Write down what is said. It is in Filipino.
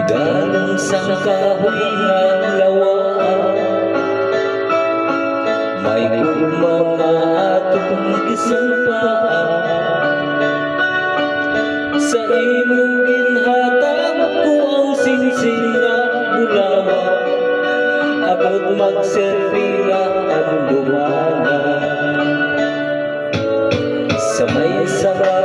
Ganong sang kahoy nga lawa, may mga atong gisumpaan. Sa imong ginhatag ko ang singsing nga bulawa, abot magserpira ang lumana. Sa may sarap